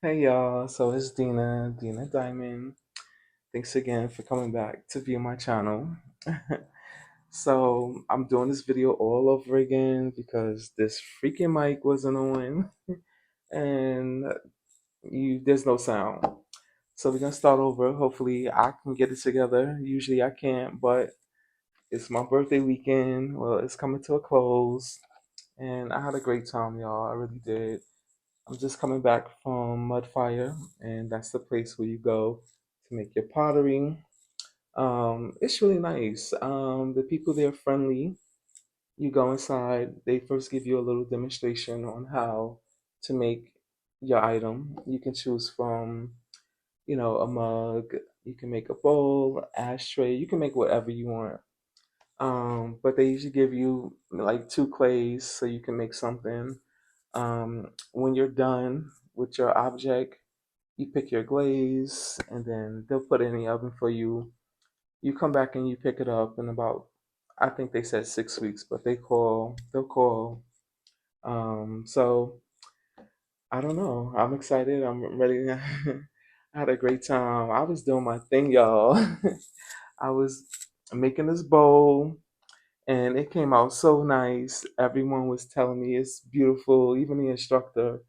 Hey y'all, so it's Dina Diamond. Thanks again for coming back to view my channel. So I'm doing this video all over again because this freaking mic wasn't on and there's no sound. So we're gonna start over. Hopefully I can get it together. Usually I can't, but it's my birthday weekend. Well, it's coming to a close and I had a great time, y'all. I really did. I'm just coming back from Mudfire, and that's the place where you go to make your pottery. It's really nice. The people there are friendly. You go inside, they first give you a little demonstration on how to make your item. You can choose from, a mug, you can make a bowl, ashtray, you can make whatever you want. But they usually give you like two clays so you can make something. When you're done with your object, you pick your glaze and then they'll put it in the oven for you. You come back and you pick it up in about, I think they said 6 weeks, but they'll call. So I don't know. I'm excited. I'm ready. I had a great time. I was doing my thing, y'all. I was making this bowl and it came out so nice. Everyone was telling me it's beautiful, even the instructor.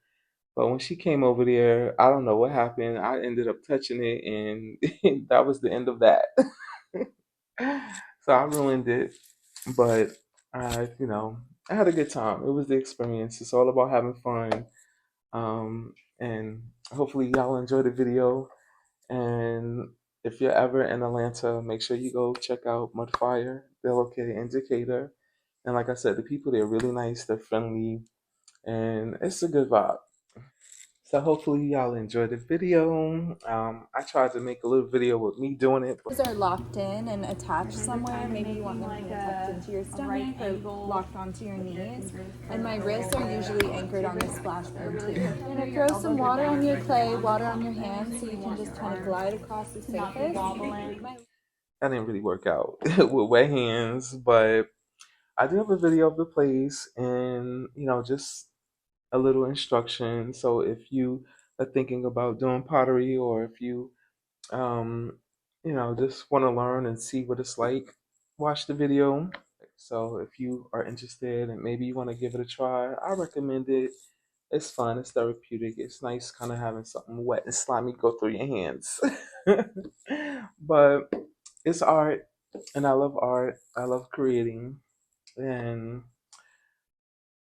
But when she came over there, I don't know what happened. I ended up touching it, and that was the end of that. So I ruined it. But I had a good time. It was the experience. It's all about having fun. And hopefully y'all enjoy the video. And if you're ever in Atlanta, make sure you go check out Mudfire. They're located in Decatur. And like I said, the people there are really nice. They're friendly, and it's a good vibe. So hopefully y'all enjoyed the video. I tried to make a little video with me doing it. Are locked in and attached somewhere. Maybe you want them kind of tucked into your stomach or locked onto your knees. And my wrists are usually anchored on the splash board too. You're gonna throw some water on your clay, water on your hands, so you can just kind of glide across the surface. That didn't really work out with wet hands, but I do have a video of the place and just a little instruction. So if you are thinking about doing pottery or if you um, just want to learn and see what it's like, watch the video. So if you are interested and maybe you want to give it a try, I recommend it. It's fun, it's therapeutic, it's nice kind of having something wet and slimy go through your hands. But it's art, and I love art. I love creating, and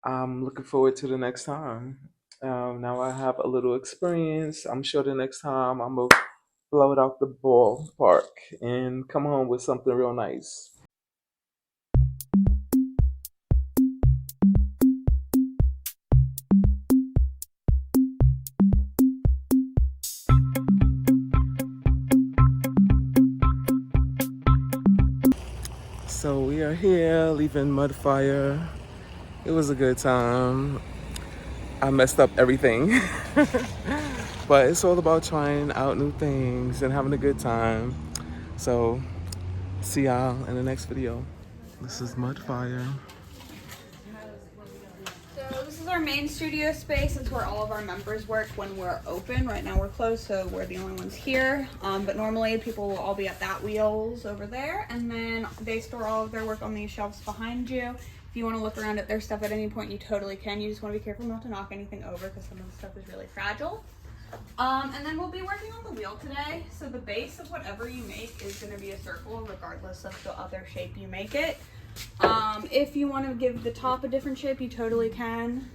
I'm looking forward to the next time. Now I have a little experience. I'm sure the next time I'm gonna blow it out the ballpark and come home with something real nice. So we are here leaving Mudfire. It was a good time. I messed up everything. But it's all about trying out new things and having a good time. So see y'all in the next video. This is Mudfire. So this is our main studio space. It's where all of our members work when we're open. Right now we're closed, so we're the only ones here. But normally people will all be at that wheels over there, and then they store all of their work on these shelves behind you. If you want to look around at their stuff at any point, you totally can. You just want to be careful not to knock anything over because some of the stuff is really fragile. And then we'll be working on the wheel today. So the base of whatever you make is going to be a circle regardless of the other shape you make it. If you want to give the top a different shape, you totally can.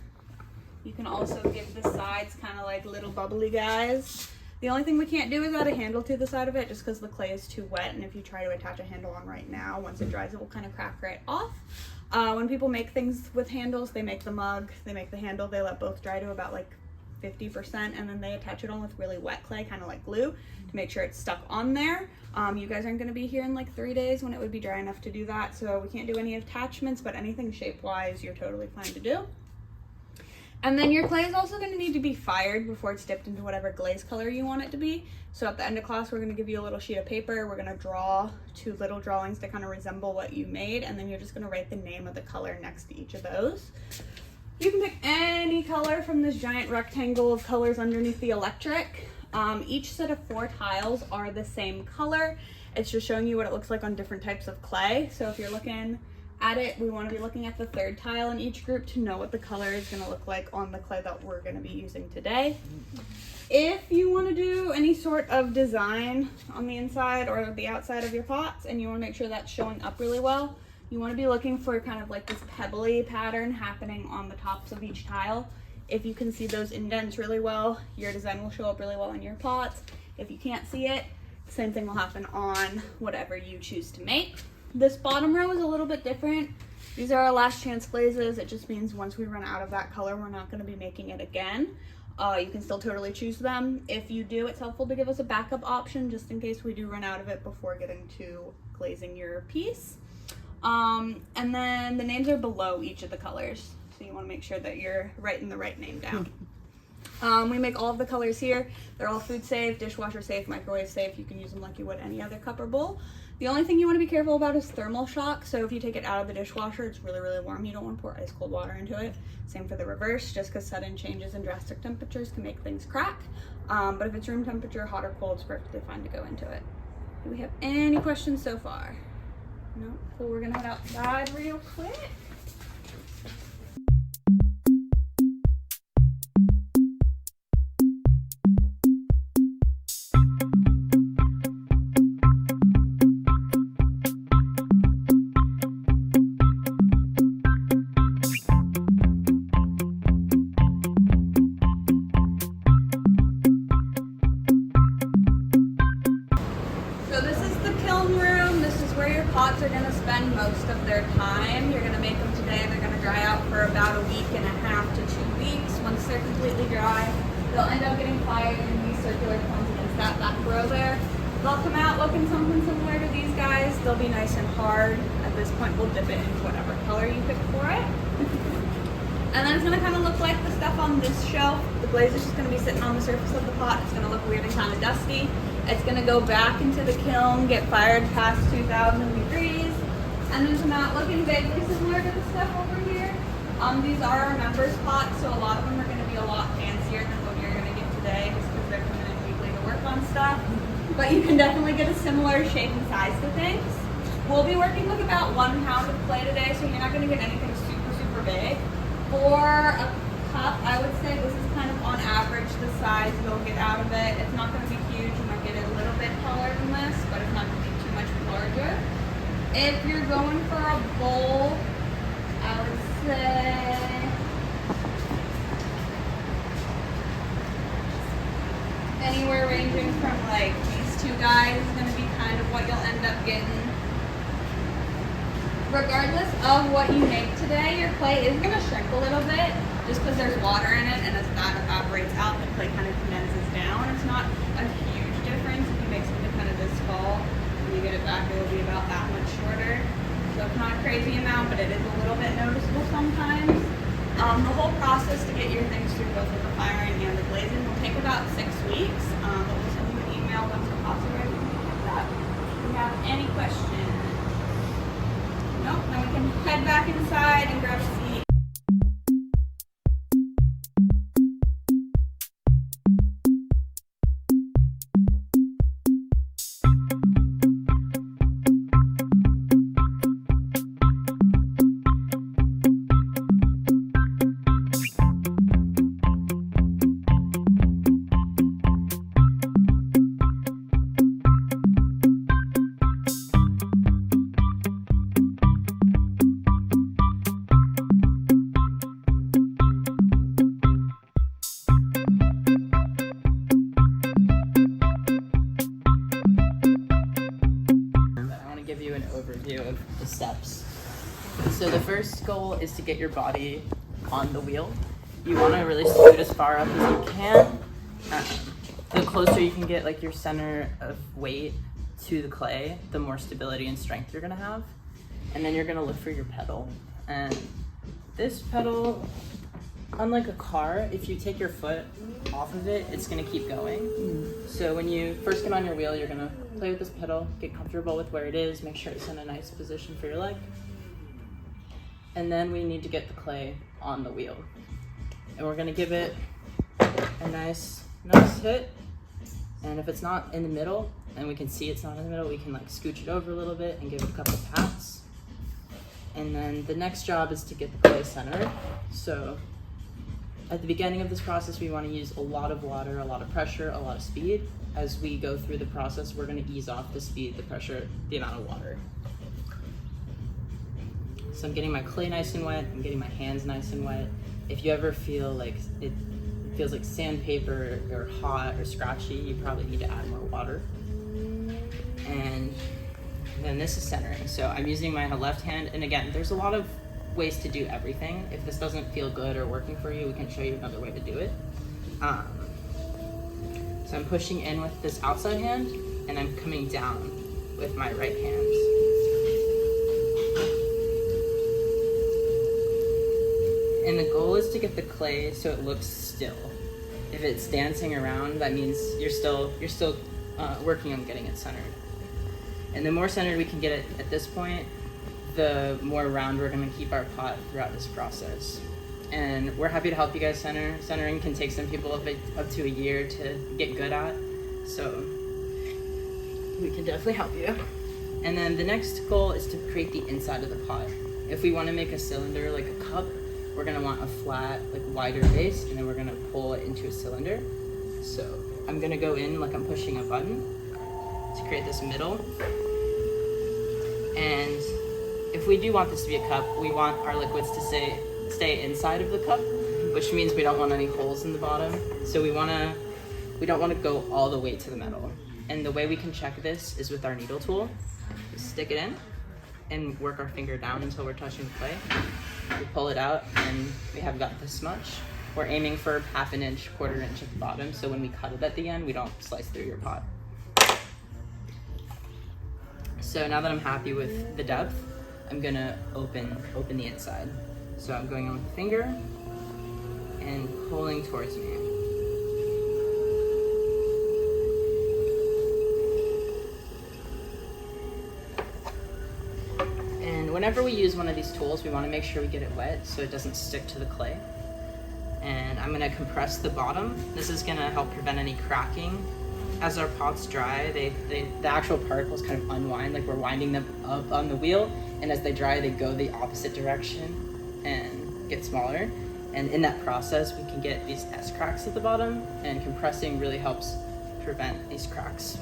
You can also give the sides kind of like little bubbly guys. The only thing we can't do is add a handle to the side of it just because the clay is too wet, and if you try to attach a handle on right now, once it dries it will kind of crack right off. When people make things with handles, they make the mug, they make the handle, they let both dry to about like 50%, and then they attach it on with really wet clay, kind of like glue, to make sure it's stuck on there. You guys aren't going to be here in like 3 days when it would be dry enough to do that, so we can't do any attachments, but anything shape-wise, you're totally fine to do. And then your clay is also going to need to be fired before it's dipped into whatever glaze color you want it to be. So at the end of class, we're going to give you a little sheet of paper. We're going to draw 2 little drawings to kind of resemble what you made, and then you're just going to write the name of the color next to each of those. You can pick any color from this giant rectangle of colors underneath the electric. Each set of 4 tiles are the same color. It's just showing you what it looks like on different types of clay. So if you're looking at it, we want to be looking at the 3rd tile in each group to know what the color is going to look like on the clay that we're going to be using today. If you want to do any sort of design on the inside or the outside of your pots and you want to make sure that's showing up really well, you want to be looking for kind of like this pebbly pattern happening on the tops of each tile. If you can see those indents really well, your design will show up really well in your pots. If you can't see it, same thing will happen on whatever you choose to make. This bottom row is a little bit different. These are our last chance glazes. It just means once we run out of that color, we're not going to be making it again. You can still totally choose them. If you do, it's helpful to give us a backup option just in case we do run out of it before getting to glazing your piece. And then the names are below each of the colors, so you want to make sure that you're writing the right name down. We make all of the colors here. They're all food safe, dishwasher safe, microwave safe. You can use them like you would any other cup or bowl. The only thing you want to be careful about is thermal shock. So if you take it out of the dishwasher, it's really, really warm. You don't want to pour ice cold water into it. Same for the reverse, just because sudden changes in drastic temperatures can make things crack. But if it's room temperature, hot or cold, it's perfectly fine to go into it. Do we have any questions so far? No? Cool, we're gonna head outside real quick. Pots are going to spend most of their time. You're going to make them today. They're going to dry out for about a week and a half to 2 weeks. Once they're completely dry, they'll end up getting fired in these circular cones against that back row there. They'll come out looking something similar to these guys. They'll be nice and hard. At this point, we'll dip it into whatever color you pick for it. And then it's going to kind of look like the stuff on this shelf. The glaze is just going to be sitting on the surface of the pot. It's going to look weird and kind of dusty. It's going to go back into the kiln, get fired past 2,000 degrees, and then come out looking vaguely similar to the stuff over here. These are our members' pots, so a lot of them are going to be a lot fancier than what you're going to get today, just because they're coming in weekly to work on stuff. But you can definitely get a similar shape and size to things. We'll be working with about 1 pound of clay today, so you're not going to get anything super, super big. For a cup, I would say this is kind of on average the size you'll get out of it. It's not going to be huge. You might get it a little bit taller than this, but it's not going to be too much larger. If you're going for a bowl, I would say anywhere ranging from like these 2 guys is going to be kind of what you'll end up getting. Regardless of what you make today, your clay is going to shrink a little bit just because there's water in it, and as that evaporates out, the clay kind of condenses down. It's not a huge difference. If you make something kind of this tall, when you get it back, it will be about that much shorter. So it's not a crazy amount, but it is a little bit noticeable sometimes. The whole process to get your things through both with the firing and the glazing will take about 6 weeks, but we'll send you an email once the pots are ready to pick it up. Do you have any questions? Nope, then we can head back inside and grab a seat. So the first goal is to get your body on the wheel. You want to really scoot as far up as you can. The closer you can get like your center of weight to the clay, the more stability and strength you're gonna have. And then you're gonna look for your pedal. And this pedal, unlike a car, if you take your foot off of it, it's gonna keep going. So when you first get on your wheel, you're gonna play with this pedal, get comfortable with where it is, make sure it's in a nice position for your leg. And then we need to get the clay on the wheel. And we're gonna give it a nice hit. And if it's not in the middle, and we can see it's not in the middle, we can like scooch it over a little bit and give it a couple pats. And then the next job is to get the clay centered. So at the beginning of this process, we want to use a lot of water, a lot of pressure, a lot of speed. As we go through the process, we're going to ease off the speed, the pressure, the amount of water. So I'm getting my clay nice and wet, I'm getting my hands nice and wet. If you ever feel like it feels like sandpaper or hot or scratchy, you probably need to add more water. And then this is centering. So I'm using my left hand, and again, there's a lot of ways to do everything. If this doesn't feel good or working for you, we can show you another way to do it. So I'm pushing in with this outside hand, and I'm coming down with my right hand. And the goal is to get the clay so it looks still. If it's dancing around, that means you're still working on getting it centered. And the more centered we can get it at this point, the more round we're going to keep our pot throughout this process. And we're happy to help you guys center. Centering can take some people up to a year to get good at, so we can definitely help you. And then the next goal is to create the inside of the pot. If we want to make a cylinder like a cup, we're going to want a flat, like wider base, and then we're going to pull it into a cylinder. So I'm going to go in like I'm pushing a button to create this middle. And if we do want this to be a cup, we want our liquids to stay inside of the cup, which means we don't want any holes in the bottom. So we don't want to go all the way to the metal. And the way we can check this is with our needle tool. We stick it in and work our finger down until we're touching the clay. We pull it out and we have got this much. We're aiming for ½ inch, ¼ inch at the bottom, so when we cut it at the end, we don't slice through your pot. So now that I'm happy with the depth, I'm gonna open the inside. So I'm going in with the finger and pulling towards me. And whenever we use one of these tools, we want to make sure we get it wet so it doesn't stick to the clay. And I'm gonna compress the bottom. This is gonna help prevent any cracking. As our pots dry, the actual particles kind of unwind, like we're winding them up on the wheel, and as they dry, they go the opposite direction and get smaller. And in that process, we can get these S cracks at the bottom, and compressing really helps prevent these cracks.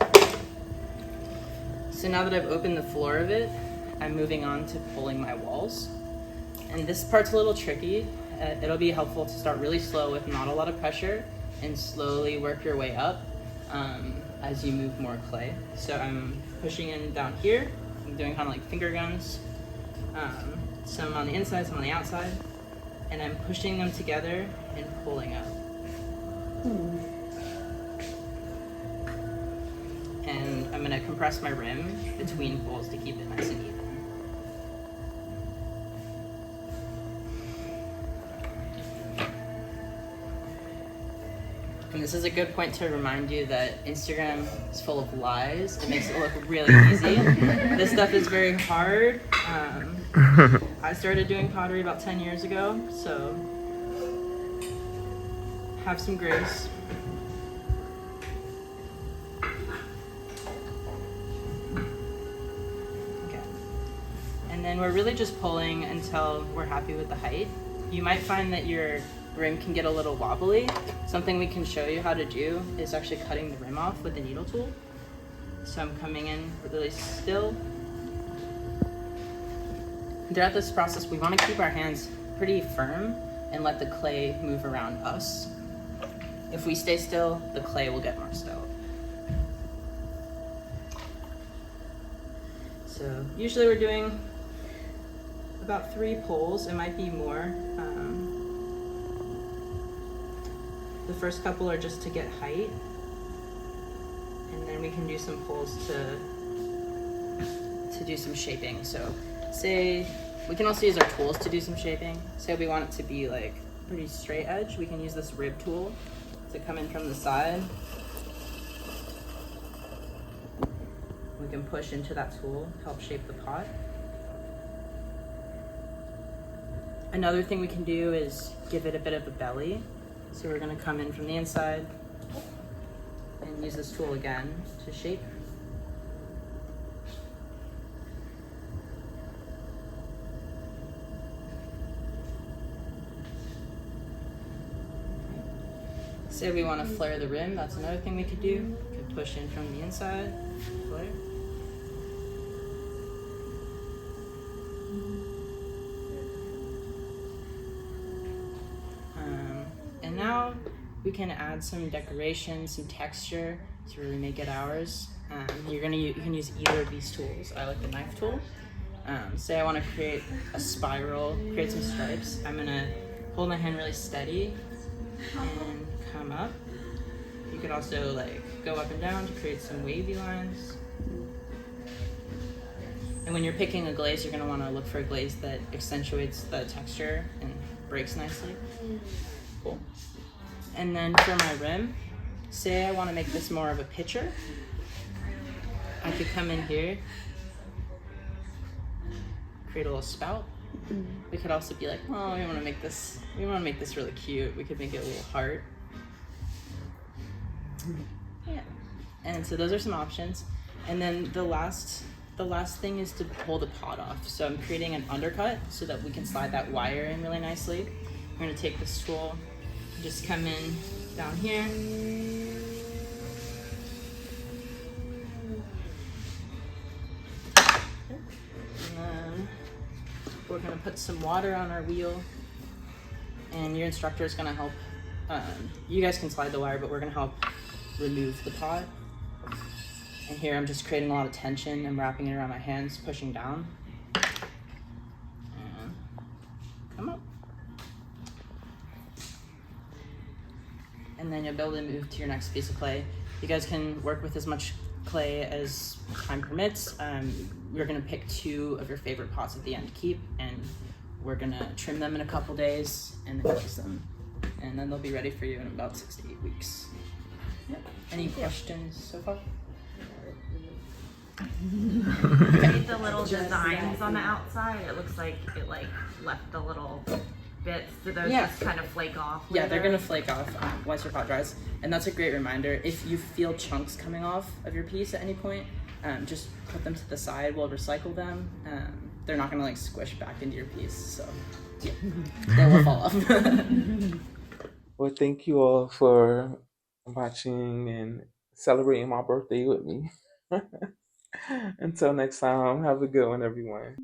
So now that I've opened the floor of it, I'm moving on to pulling my walls. And this part's a little tricky. It'll be helpful to start really slow with not a lot of pressure and slowly work your way up as you move more clay. So I'm pushing in down here. I'm doing kind of like finger guns. Some on the inside, some on the outside. And I'm pushing them together and pulling up. And I'm gonna compress my rim between pulls to keep it nice and even. And this is a good point to remind you that Instagram is full of lies. It makes it look really easy. This stuff is very hard. I started doing pottery about 10 years ago, so have some grace. Okay. And then we're really just pulling until we're happy with the height. You might find that your rim can get a little wobbly. Something we can show you how to do is actually cutting the rim off with the needle tool. So I'm coming in really still. Throughout this process, we want to keep our hands pretty firm and let the clay move around us. If we stay still, the clay will get more still. So usually we're doing about 3 poles. It might be more. The first couple are just to get height, and then we can do some poles to do some shaping. So say we can also use our tools to do some shaping. Say we want it to be like pretty straight edge, we can use this rib tool to come in from the side. We can push into that tool, help shape the pot. Another thing we can do is give it a bit of a belly. So we're gonna come in from the inside and use this tool again to shape. Say we want to flare the rim, that's another thing we could do. We could push in from the inside, flare. And now we can add some decoration, some texture to really make it ours. You can use either of these tools. I like the knife tool. Say I want to create a spiral, create some stripes. I'm gonna hold my hand really steady and come up. You could also like go up and down to create some wavy lines. And when you're picking a glaze, you're gonna want to look for a glaze that accentuates the texture and breaks nicely. Cool. And then for my rim, say I want to make this more of a pitcher. I could come in here, create a little spout. We could also be like, oh, we want to make this really cute. We could make it a little heart. Yeah. And so those are some options. And then the last thing is to pull the pot off. So I'm creating an undercut so that we can slide that wire in really nicely. I'm gonna take this tool, just come in down here. And then we're gonna put some water on our wheel, and your instructor is gonna help. You guys can slide the wire, but we're gonna help remove the pot. And here I'm just creating a lot of tension. I'm wrapping it around my hands, pushing down. And come up. And then you'll be able to move to your next piece of clay. You guys can work with as much clay as time permits. We're gonna pick 2 of your favorite pots at the end to keep, and we're gonna trim them in a couple days and then use them. And then they'll be ready for you in about 6 to 8 weeks. Yep. Any questions so far? Made the little designs on the outside. It looks like it left the little bits. Do those just kind of flake off? Yeah, they're gonna flake off once your pot dries. And that's a great reminder. If you feel chunks coming off of your piece at any point, just put them to the side. We'll recycle them. They're not gonna like squish back into your piece, so yeah, they will fall off. Well, thank you all for watching and celebrating my birthday with me. Until next time, have a good one, everyone.